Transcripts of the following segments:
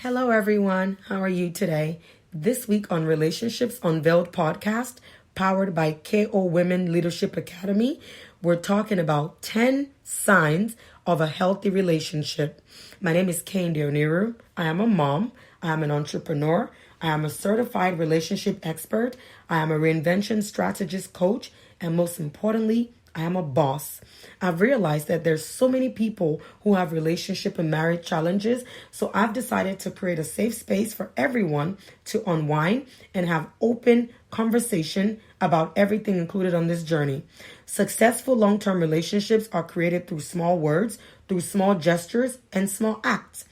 Hello, everyone. How are you today? This week on Relationships Unveiled Podcast, powered by KO Women Leadership Academy, we're talking about 10 signs of a healthy relationship. My name is Kane Deoniru. I am a mom. I am an entrepreneur. I am a certified relationship expert. I am a reinvention strategist coach. And most importantly, I am a boss. I've realized that there's so many people who have relationship and marriage challenges. So I've decided to create a safe space for everyone to unwind and have open conversation about everything included on this journey. Successful long-term relationships are created through small words, through small gestures, and small acts.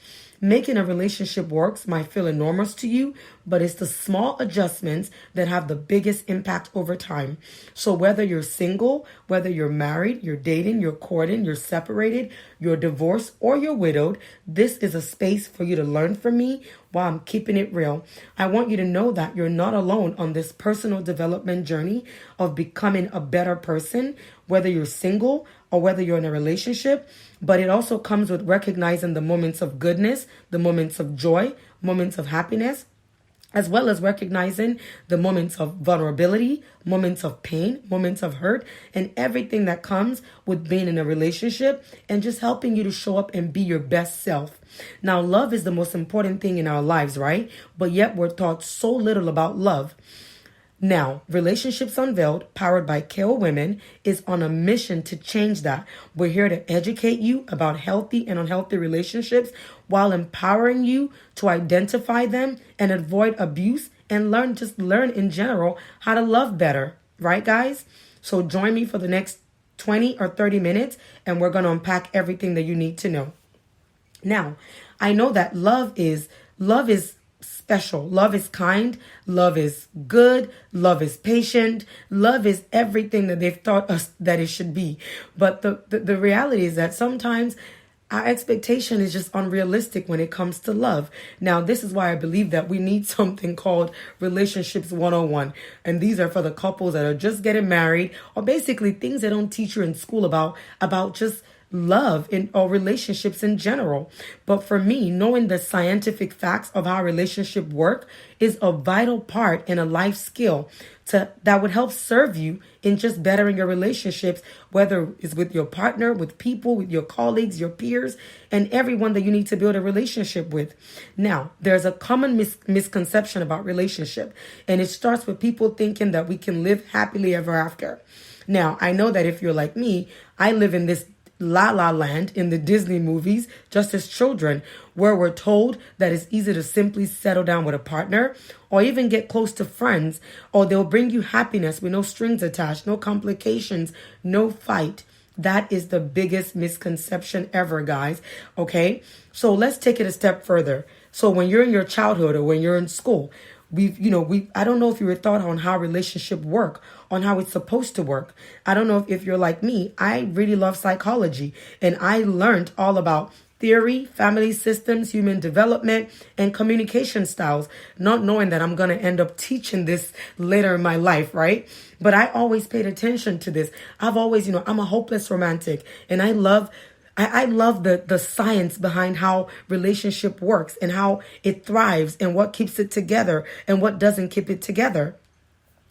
Making a relationship works might feel enormous to you, but it's the small adjustments that have the biggest impact over time. So whether you're single, whether you're married, you're dating, you're courting, you're separated, you're divorced, or you're widowed, this is a space for you to learn from me while I'm keeping it real. I want you to know that you're not alone on this personal development journey of becoming a better person, whether you're single or whether you're in a relationship, but it also comes with recognizing the moments of goodness, the moments of joy, moments of happiness, as well as recognizing the moments of vulnerability, moments of pain, moments of hurt, and everything that comes with being in a relationship and just helping you to show up and be your best self. Now, love is the most important thing in our lives, right? But yet we're taught so little about love. Now, Relationships Unveiled, powered by KO Women, is on a mission to change that. We're here to educate you about healthy and unhealthy relationships while empowering you to identify them and avoid abuse and learn in general how to love better. Right, guys? So join me for the next 20 or 30 minutes and we're going to unpack everything that you need to know. Now, I know that love is special. Love is kind. Love is good. Love is patient. Love is everything that they've taught us that it should be. But the reality is that sometimes our expectation is just unrealistic when it comes to love. Now, this is why I believe that we need something called Relationships 101. And these are for the couples that are just getting married, or basically things they don't teach you in school about just love or relationships in general. But for me, knowing the scientific facts of how relationships work is a vital part and a life skill that would help serve you in just bettering your relationships, whether it's with your partner, with people, with your colleagues, your peers, and everyone that you need to build a relationship with. Now, there's a common misconception about relationship, and it starts with people thinking that we can live happily ever after. Now, I know that if you're like me, I live in this La La Land in the Disney movies, just as children, where we're told that it's easy to simply settle down with a partner or even get close to friends, or they'll bring you happiness with no strings attached, no complications, no fight. That is the biggest misconception ever, guys. Okay? So let's take it a step further. So when you're in your childhood or when you're in school, I don't know if you were taught on how relationships work, on how it's supposed to work. I don't know if you're like me. I really love psychology, and I learned all about theory, family systems, human development, and communication styles, not knowing that I'm going to end up teaching this later in my life, right? But I always paid attention to this. I've always, I'm a hopeless romantic, and I love the science behind how relationship works and how it thrives and what keeps it together and what doesn't keep it together.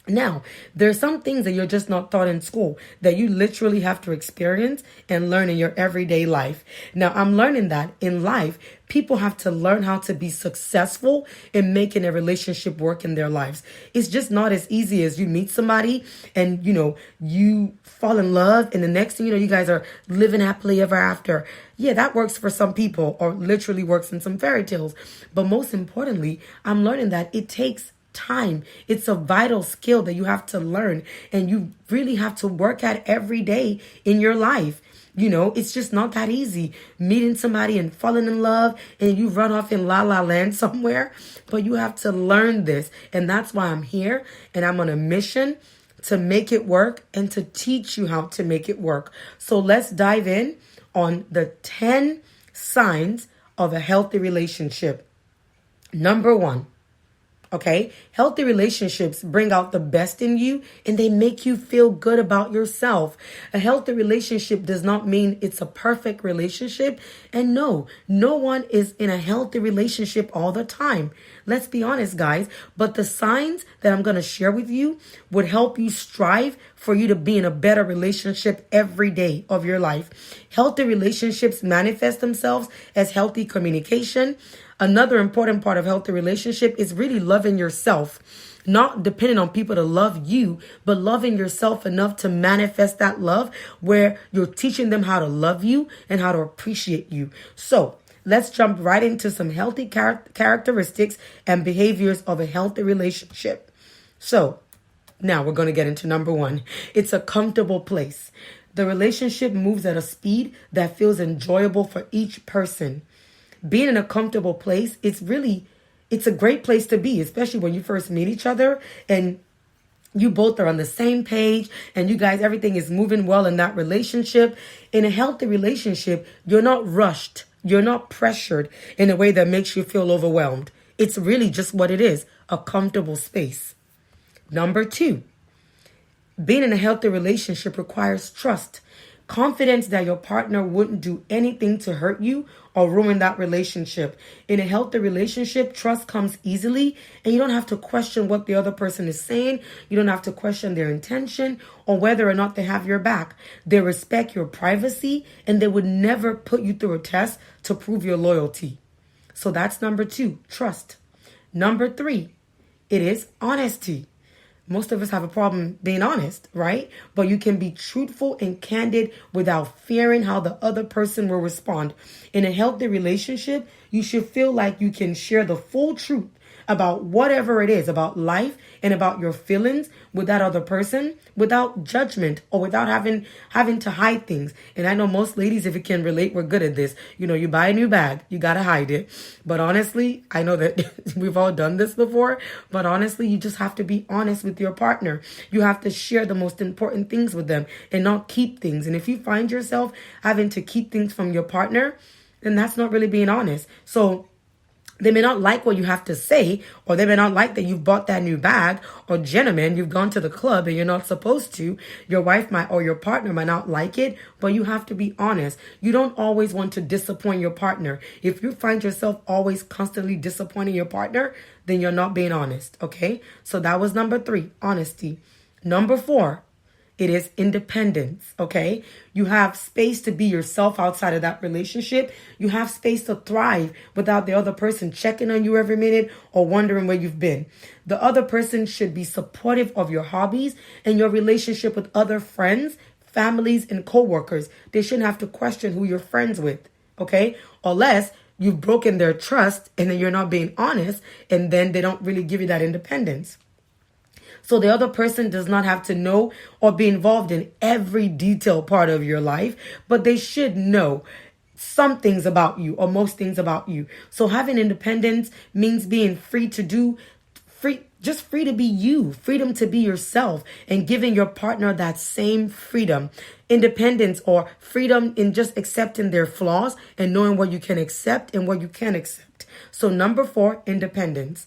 Now, there's some things that you're just not taught in school that you literally have to experience and learn in your everyday life. Now, I'm learning that in life, people have to learn how to be successful in making a relationship work in their lives. It's just not as easy as you meet somebody and, you fall in love and the next thing you know, you guys are living happily ever after. Yeah, that works for some people or literally works in some fairy tales. But most importantly, I'm learning that it takes time. It's a vital skill that you have to learn and you really have to work at every day in your life. It's just not that easy meeting somebody and falling in love and you run off in La La Land somewhere, but you have to learn this. And that's why I'm here and I'm on a mission to make it work and to teach you how to make it work. So let's dive in on the 10 signs of a healthy relationship. Number 1, Okay? Healthy relationships bring out the best in you and they make you feel good about yourself. A healthy relationship does not mean it's a perfect relationship. And no one is in a healthy relationship all the time. Let's be honest, guys. But the signs that I'm going to share with you would help you strive for you to be in a better relationship every day of your life. Healthy relationships manifest themselves as healthy communication. Another important part of healthy relationship is really loving yourself. Not depending on people to love you, but loving yourself enough to manifest that love where you're teaching them how to love you and how to appreciate you. So let's jump right into some healthy characteristics and behaviors of a healthy relationship. So now we're going to get into number 1. It's a comfortable place. The relationship moves at a speed that feels enjoyable for each person. Being in a comfortable place, it's a great place to be, especially when you first meet each other and you both are on the same page and you guys, everything is moving well in that relationship. In a healthy relationship, you're not rushed. You're not pressured in a way that makes you feel overwhelmed. It's really just what it is, a comfortable space. Number 2, being in a healthy relationship requires trust. Confidence that your partner wouldn't do anything to hurt you or ruin that relationship. In a healthy relationship, trust comes easily and you don't have to question what the other person is saying. You don't have to question their intention or whether or not they have your back. They respect your privacy and they would never put you through a test to prove your loyalty. So that's number 2, trust. Number 3, it is honesty. Most of us have a problem being honest, right? But you can be truthful and candid without fearing how the other person will respond. In a healthy relationship, you should feel like you can share the full truth about whatever it is, about life and about your feelings with that other person without judgment or without having to hide things. And I know most ladies, if you can relate, we're good at this. You buy a new bag, you got to hide it. But honestly, I know that we've all done this before, but honestly, you just have to be honest with your partner. You have to share the most important things with them and not keep things. And if you find yourself having to keep things from your partner, then that's not really being honest. So they may not like what you have to say, or they may not like that you've bought that new bag, or gentlemen, you've gone to the club and you're not supposed to. Your wife might, or your partner might not like it, but you have to be honest. You don't always want to disappoint your partner. If you find yourself always constantly disappointing your partner, then you're not being honest, okay? So that was number 3, honesty. Number 4, it is independence, okay? You have space to be yourself outside of that relationship. You have space to thrive without the other person checking on you every minute or wondering where you've been. The other person should be supportive of your hobbies and your relationship with other friends, families, and coworkers. They shouldn't have to question who you're friends with, okay? Unless you've broken their trust and then you're not being honest and then they don't really give you that independence. So the other person does not have to know or be involved in every detailed part of your life, but they should know some things about you or most things about you. So having independence means being free to be you, freedom to be yourself, and giving your partner that same freedom. Independence or freedom in just accepting their flaws and knowing what you can accept and what you can't accept. So number 4, independence.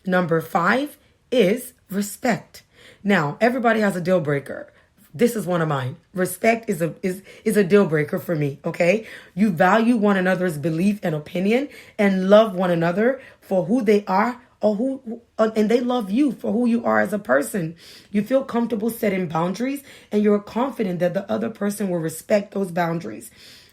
Number 5 is respect. Now, everybody has a deal breaker. This is one of mine. Respect is a deal breaker for me, okay? You value one another's belief and opinion and love one another for who they are and they love you for who you are as a person. You feel comfortable setting boundaries and you're confident that the other person will respect those boundaries.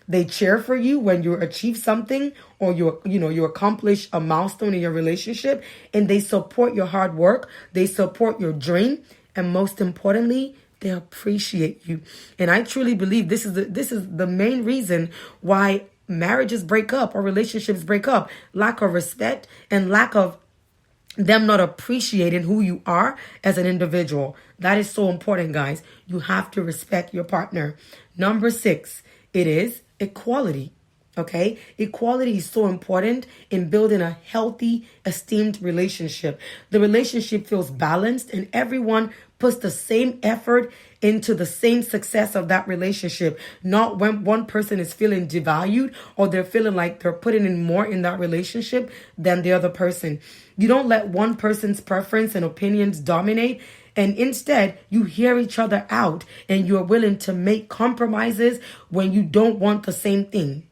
They cheer for you when you achieve something or you accomplish a milestone in your relationship, and they support your hard work. They support your dream. And most importantly, they appreciate you. And I truly believe this is the main reason why marriages break up or relationships break up. Lack of respect and lack of them not appreciating who you are as an individual. That is so important, guys. You have to respect your partner. Number 6, it is equality. Okay? Equality is so important in building a healthy, esteemed relationship. The relationship feels balanced and everyone puts the same effort into the same success of that relationship. Not when one person is feeling devalued or they're feeling like they're putting in more in that relationship than the other person. You don't let one person's preference and opinions dominate. And instead, you hear each other out and you're willing to make compromises when you don't want the same thing.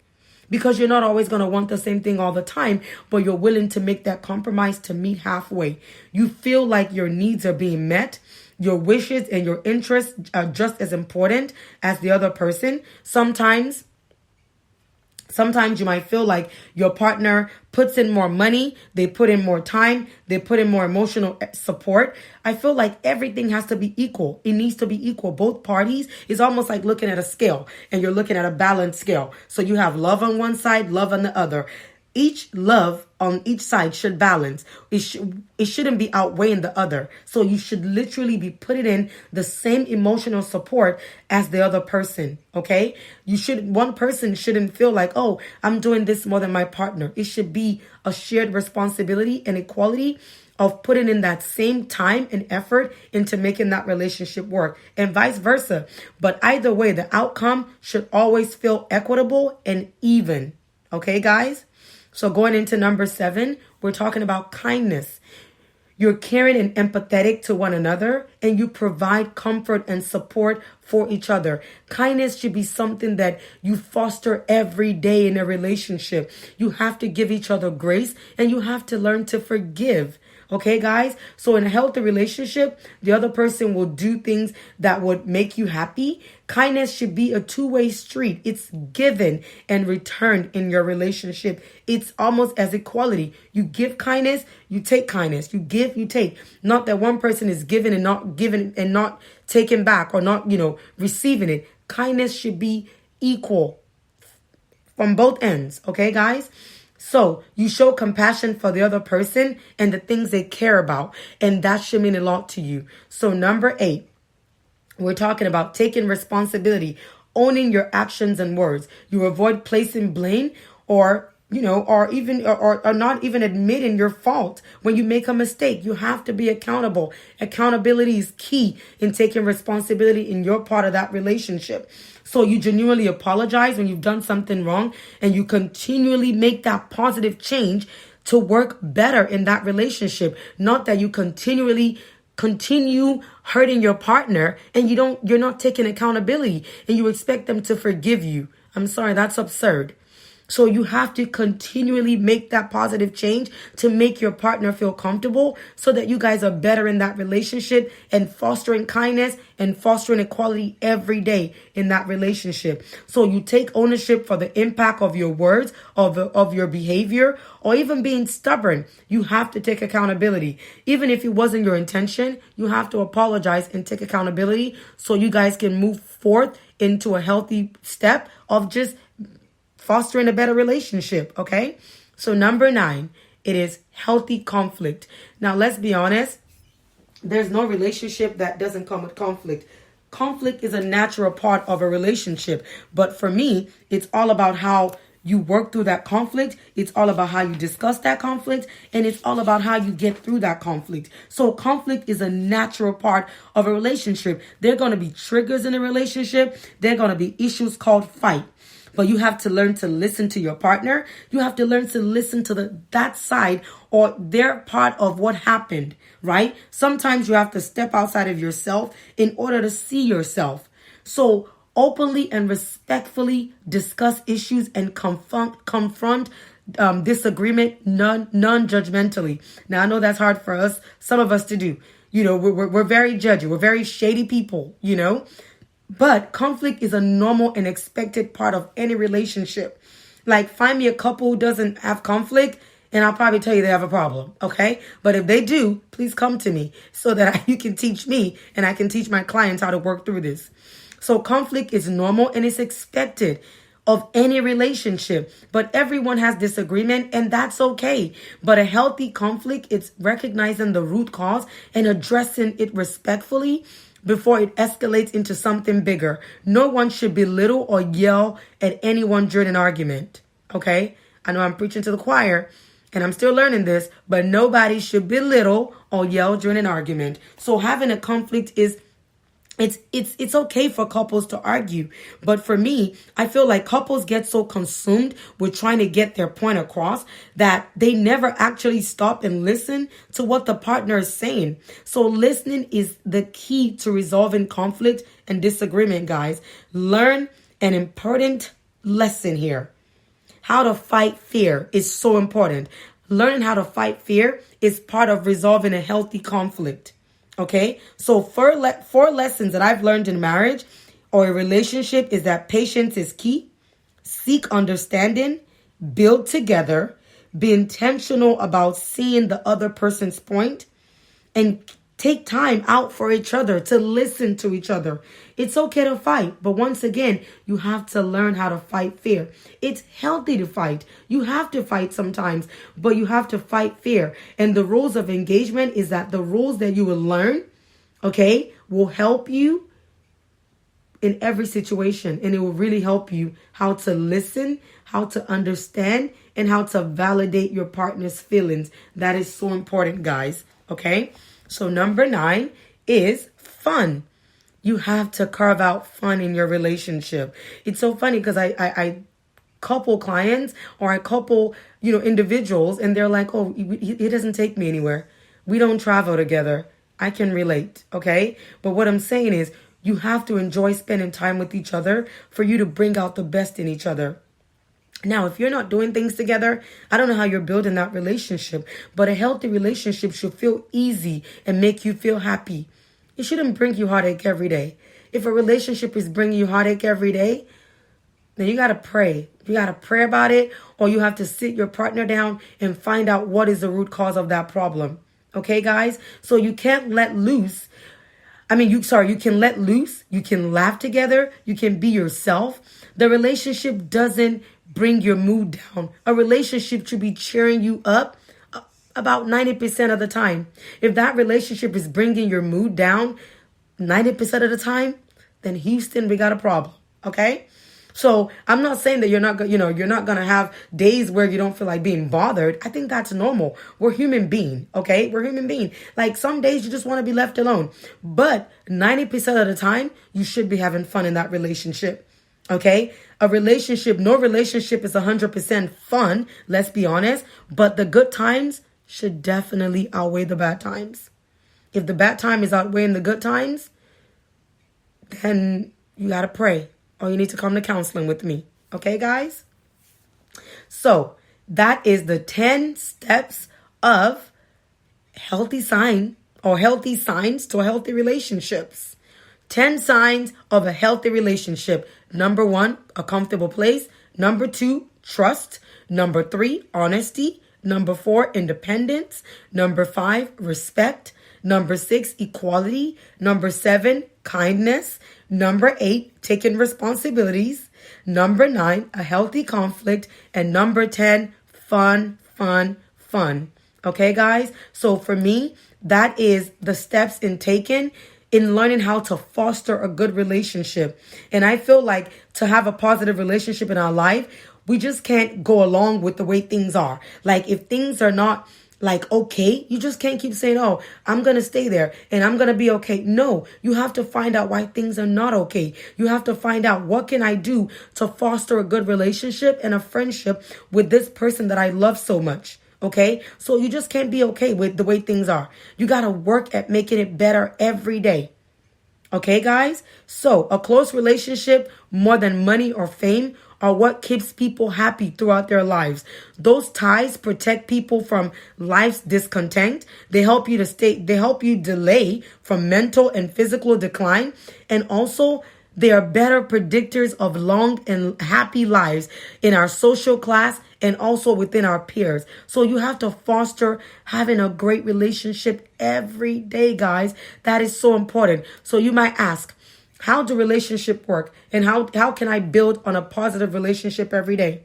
Because you're not always going to want the same thing all the time, but you're willing to make that compromise to meet halfway. You feel like your needs are being met. Your wishes and your interests are just as important as the other person. Sometimes you might feel like your partner puts in more money, they put in more time, they put in more emotional support. I feel like everything has to be equal. It needs to be equal. Both parties is almost like looking at a scale and you're looking at a balanced scale. So you have love on one side, love on the other. Each love on each side should balance. It shouldn't be outweighing the other. So you should literally be putting in the same emotional support as the other person. Okay? One person shouldn't feel like, oh, I'm doing this more than my partner. It should be a shared responsibility and equality of putting in that same time and effort into making that relationship work, and vice versa. But either way, the outcome should always feel equitable and even. Okay, guys? So going into number 7, we're talking about kindness. You're caring and empathetic to one another, and you provide comfort and support for each other. Kindness should be something that you foster every day in a relationship. You have to give each other grace, and you have to learn to forgive. Okay, guys? So in a healthy relationship, the other person will do things that would make you happy. Kindness should be a two-way street. It's given and returned in your relationship. It's almost as equality. You give kindness, you take kindness. You give, you take. Not that one person is giving and not taking back or not, receiving it. Kindness should be equal from both ends. Okay, guys? So you show compassion for the other person and the things they care about. And that should mean a lot to you. So number 8, we're talking about taking responsibility, owning your actions and words. You avoid placing blame or not even admitting your fault when you make a mistake. You have to be accountable. Accountability is key in taking responsibility in your part of that relationship. So you genuinely apologize when you've done something wrong, and you continually make that positive change to work better in that relationship. Not that you continue hurting your partner and you're not taking accountability and you expect them to forgive you. I'm sorry, that's absurd. So you have to continually make that positive change to make your partner feel comfortable so that you guys are better in that relationship and fostering kindness and fostering equality every day in that relationship. So you take ownership for the impact of your words, of your behavior, or even being stubborn. You have to take accountability. Even if it wasn't your intention, you have to apologize and take accountability so you guys can move forth into a healthy step of just fostering a better relationship, okay? So number 9, it is healthy conflict. Now, let's be honest. There's no relationship that doesn't come with conflict. Conflict is a natural part of a relationship. But for me, it's all about how you work through that conflict. It's all about how you discuss that conflict. And it's all about how you get through that conflict. So conflict is a natural part of a relationship. There are going to be triggers in a relationship. There are going to be issues called fight. But you have to learn to listen to your partner. You have to learn to listen to that side or their part of what happened, right? Sometimes you have to step outside of yourself in order to see yourself. So openly and respectfully discuss issues and confront disagreement non-judgmentally. Now, I know that's hard for some of us to do. We're very judgy. We're very shady people, But conflict is a normal and expected part of any relationship. Like, find me a couple who doesn't have conflict, and I'll probably tell you they have a problem, okay? But if they do, please come to me so that you can teach me and I can teach my clients how to work through this. So conflict is normal and it's expected of any relationship, but everyone has disagreement, and that's okay. But a healthy conflict, it's recognizing the root cause and addressing it respectfully before it escalates into something bigger. No one should belittle or yell at anyone during an argument. Okay? I know I'm preaching to the choir, and I'm still learning this, but nobody should belittle or yell during an argument. So having a conflict is it's okay for couples to argue. But for me, I feel like couples get so consumed with trying to get their point across that they never actually stop and listen to what the partner is saying. So listening is the key to resolving conflict and disagreement, guys. Learn an important lesson here. How to fight fear is so important. Learning how to fight fear is part of resolving a healthy conflict. Okay, so four lessons that I've learned in marriage or a relationship is that patience is key, seek understanding, build together, be intentional about seeing the other person's point, and take time out for each other to listen to each other. It's okay to fight, but once again, you have to learn how to fight fear. It's healthy to fight. You have to fight sometimes, but you have to fight fear. And the rules of engagement is that the rules that you will learn, okay, will help you in every situation. And it will really help you how to listen, how to understand, and how to validate your partner's feelings. That is so important, guys. Okay? So number 9 is fun. You have to carve out fun in your relationship. It's so funny because I couple clients or I couple, individuals, and they're like, oh, he doesn't take me anywhere. We don't travel together. I can relate, okay? But what I'm saying is you have to enjoy spending time with each other for you to bring out the best in each other. Now, if you're not doing things together, I don't know how you're building that relationship, but a healthy relationship should feel easy and make you feel happy. It shouldn't bring you heartache every day. If a relationship is bringing you heartache every day, then you got to pray. You got to pray about it, or you have to sit your partner down and find out what is the root cause of that problem. Okay, guys? So you can't let loose. You can let loose. You can laugh together. You can be yourself. The relationship doesn't bring your mood down. A relationship should be cheering you up about 90% of the time. If that relationship is bringing your mood down 90% of the time, then Houston, we got a problem. Okay? So I'm not saying that you're not going to have days where you don't feel like being bothered. I think that's normal. We're human being. Okay? We're human being. Like some days you just want to be left alone. But 90% of the time, you should be having fun in that relationship. Okay? No relationship is 100% fun, let's be honest, but the good times should definitely outweigh the bad times. If the bad time is outweighing the good times, then you got to pray or you need to come to counseling with me. Okay, guys? So that is the 10 steps of healthy signs to healthy relationships. 10 signs of a healthy relationship. Number 1, a comfortable place. Number 2, trust. Number 3, honesty. Number 4, independence. Number 5, respect. Number 6, equality. Number 7, kindness. Number 8, taking responsibilities. Number 9, a healthy conflict. And number 10, fun. Okay, guys? So for me, that is the steps in learning how to foster a good relationship. And I feel like to have a positive relationship in our life, we just can't go along with the way things are. Like if things are not like okay, you just can't keep saying, oh, I'm going to stay there and I'm going to be okay. No, you have to find out why things are not okay. You have to find out what can I do to foster a good relationship and a friendship with this person that I love so much. Okay, so you just can't be okay with the way things are. You got to work at making it better every day. Okay, guys? So a close relationship, more than money or fame, are what keeps people happy throughout their lives. Those ties protect people from life's discontent. They help you delay from mental and physical decline. And also, they are better predictors of long and happy lives in our social class and also within our peers. So you have to foster having a great relationship every day, guys. That is so important. So you might ask, how do relationships work? And how can I build on a positive relationship every day?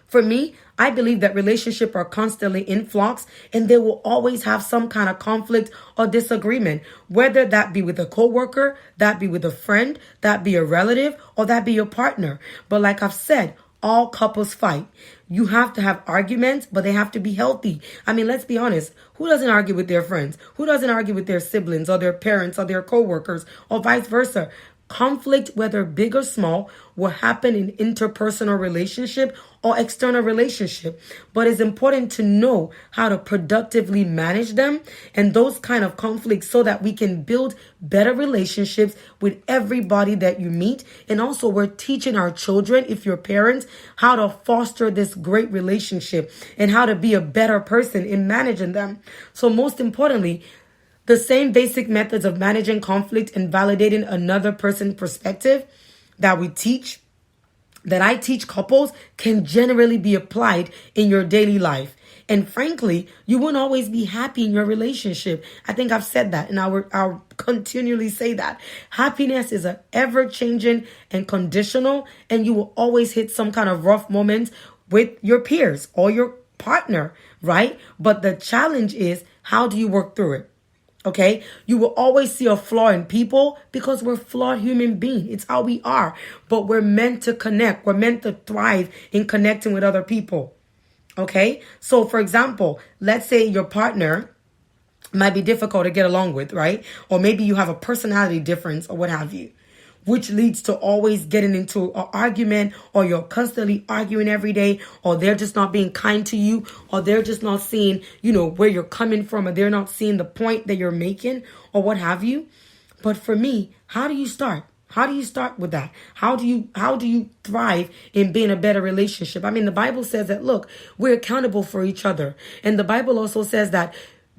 For me, I believe that relationships are constantly in flux and they will always have some kind of conflict or disagreement, whether that be with a coworker, that be with a friend, that be a relative, or that be your partner. But like I've said, All couples fight. You have to have arguments, but they have to be healthy. I mean, let's be honest. Who doesn't argue with their friends? Who doesn't argue with their siblings or their parents or their coworkers or vice versa? Conflict, whether big or small, will happen in interpersonal relationship or external relationship. But it's important to know how to productively manage them and those kind of conflicts so that we can build better relationships with everybody that you meet. And also we're teaching our children, if you're parents, how to foster this great relationship and how to be a better person in managing them. So most importantly, the same basic methods of managing conflict and validating another person's perspective that I teach couples can generally be applied in your daily life. And frankly, you won't always be happy in your relationship. I think I've said that, and I'll continually say that. Happiness is an ever-changing and conditional, and you will always hit some kind of rough moments with your peers or your partner, right? But the challenge is, how do you work through it? Okay, you will always see a flaw in people because we're flawed human beings. It's how we are, but we're meant to connect. We're meant to thrive in connecting with other people. Okay, so for example, let's say your partner might be difficult to get along with, right? Or maybe you have a personality difference or what have you, which leads to always getting into an argument, or you're constantly arguing every day, or they're just not being kind to you, or they're just not seeing, where you're coming from, or they're not seeing the point that you're making, or what have you. But for me, how do you start? How do you start with that? How do you thrive in being a better relationship? I mean, the Bible says that, look, we're accountable for each other. And the Bible also says that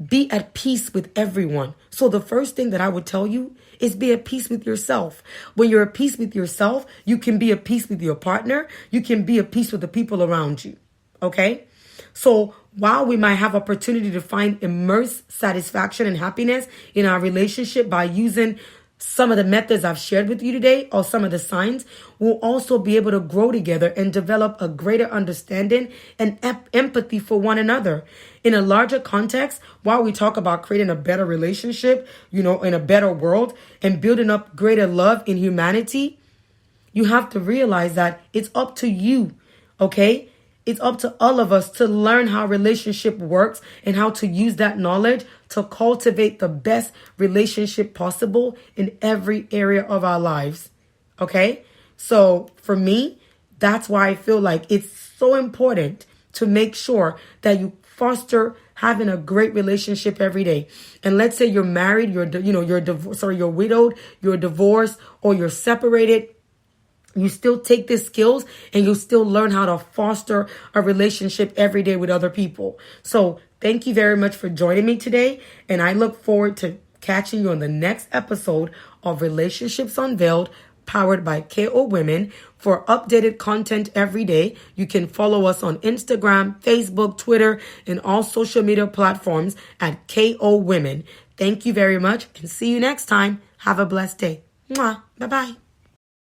be at peace with everyone. So the first thing that I would tell you is be at peace with yourself. When you're at peace with yourself, you can be at peace with your partner. You can be at peace with the people around you. Okay? So while we might have opportunity to find immense satisfaction and happiness in our relationship by using some of the methods I've shared with you today, or some of the signs, we'll also be able to grow together and develop a greater understanding and empathy for one another. In a larger context, while we talk about creating a better relationship, in a better world and building up greater love in humanity, you have to realize that it's up to you, okay? It's up to all of us to learn how relationship works and how to use that knowledge to cultivate the best relationship possible in every area of our lives. Okay? So for me, that's why I feel like it's so important to make sure that you foster having a great relationship every day. And let's say you're married, you're widowed, you're divorced, or you're separated. You still take these skills and you still learn how to foster a relationship every day with other people. So thank you very much for joining me today. And I look forward to catching you on the next episode of Relationships Unveiled, powered by KO Women. For updated content every day, you can follow us on Instagram, Facebook, Twitter, and all social media platforms at KO Women. Thank you very much and see you next time. Have a blessed day. Mwah. Bye-bye.